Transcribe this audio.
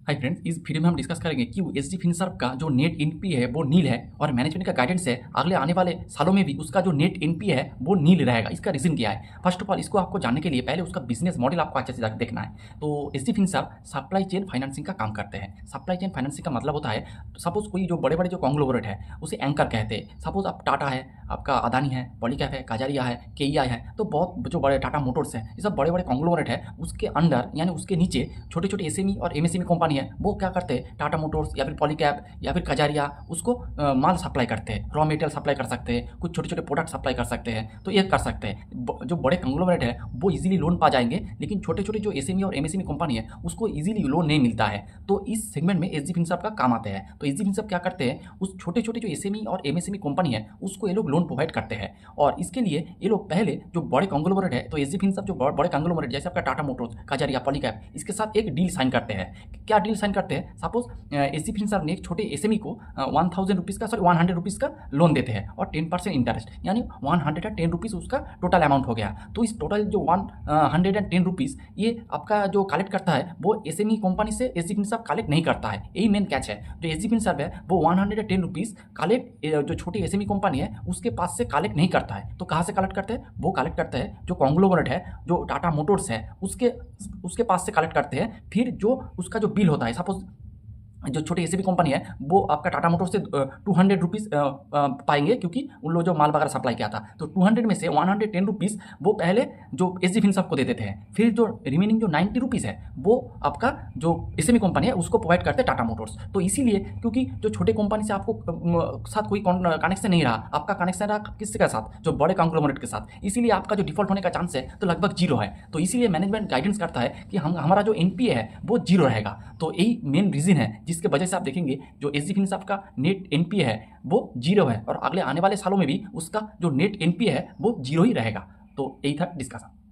Hi friends, इस video में हम डिस्कस करेंगे कि एसजी फिनसर्व का जो नेट एनपीए है वो नील है और मैनेजमेंट का गाइडेंस है अगले आने वाले सालों में भी उसका जो नेट एनपीए है वो नील रहेगा। इसका रीजन क्या है? फर्स्ट ऑफ ऑल इसको आपको जानने के लिए पहले उसका बिजनेस मॉडल आपको अच्छे से देखना है। तो SG Finserv supply chain financing का काम करते हैं। सप्लाई चेन फाइनेंसिंग का मतलब होता है सपोज कोई जो बड़े बड़े जो कॉन्ग्लोमरेट है उसे एंकर कहते हैं। सपोज आप टाटा है, आपका अदानी है, पॉलीकैब है, काजारिया है, केईआई है, तो बहुत जो बड़े टाटा मोटर्स है, ये सब बड़े बड़े कॉन्ग्लोमरेट है। उसके अंडर यानी उसके नीचे छोटे छोटे एसएमई और एमएसएमई कंपनी है। वो क्या करते हैं, टाटा मोटर्स या फिर पॉलीकैब या फिर कजारिया उसको माल सप्लाई करते हैं, रॉ मटेरियल सप्लाई कर सकते हैं, कुछ छोटे छोटे प्रोडक्ट सप्लाई कर सकते हैं। तो ये कर सकते हैं। जो बड़े कंग्लोमरेट है वो इजीली लोन पा जाएंगे, लेकिन छोटे छोटे जो एसएमई और एमएसएमई कंपनी है उसको इजीली लोन नहीं मिलता है। तो इस सेगमेंट में एसजी फिनसर्व का काम आते हैं। तो एसजी फिनसर्व क्या करते हैं, उस छोटे छोटे जो एसएमई और एमएसएमई कंपनी है उसको ये लोग लोन प्रोवाइड करते हैं। और इसके लिए ये लोग पहले जो बड़े कंग्लोमरेट है, तो एसजी फिनसर्व जो बड़े कंग्लोमरेट जैसे आपका टाटा मोटर्स, कजारिया, पॉलीकैब, इसके साथ एक डील साइन करते हैं। क्या डील साइन करते हैं? सपोज एसजी फिनसर्व ने एक छोटे एसएमई को 1000 रुपीज़ का 100 रुपीज़ का लोन देते हैं और 10% इंटरेस्ट, यानी 110 रुपीज़ उसका टोटल अमाउंट हो गया। तो इस टोटल जो 110 रुपीज़ ये आपका जो कलेक्ट करता है वो एसएमई कंपनी से एसजी फिनसर्व कलेक्ट नहीं करता है। यही मेन कैच है। जो एसजी फिनसर्व है वो 110 रुपीज़ कलेक्ट जो छोटी एसएमई कंपनी है उसके पास से कलेक्ट नहीं करता है। तो कहाँ से कलेक्ट करते हैं? वो कलेक्ट करते हैं जो कॉन्ग्लोमरेट है, जो टाटा मोटर्स है, उसके पास से कलेक्ट करते हैं। फिर जो उसका जो बिल होता है, सपोज जो छोटी एसएमई कंपनी है वो आपका टाटा मोटर्स से 200 रुपीज़ पाएंगे, क्योंकि उन लोग जो माल वगैरह सप्लाई किया था। तो 200 में से 110 रुपीज़ वो पहले जो एसजी फिनसर्व को दे देते हैं। फिर जो रिमेनिंग जो 90 रुपीज़ है वो आपका जो एसएमई कंपनी है उसको प्रोवाइड करते हैं टाटा मोटर्स। तो इसीलिए क्योंकि जो छोटे कंपनी से आपको साथ कोई कनेक्शन नहीं रहा, आपका कनेक्शन रहा किसके साथ? जो बड़े कॉन्ग्लोमरेट के साथ। इसीलिए आपका जो डिफॉल्ट होने का चांस है तो लगभग जीरो है। तो इसीलिए मैनेजमेंट गाइडेंस करता है कि हमारा जो एनपीए है वो जीरो रहेगा। तो यही मेन रीजन है जिसके वजह से आप देखेंगे जो एसजी फिनसर्व का नेट एनपीए है वो जीरो है और अगले आने वाले सालों में भी उसका जो नेट एनपीए है वो जीरो ही रहेगा। तो यही था डिस्कशन।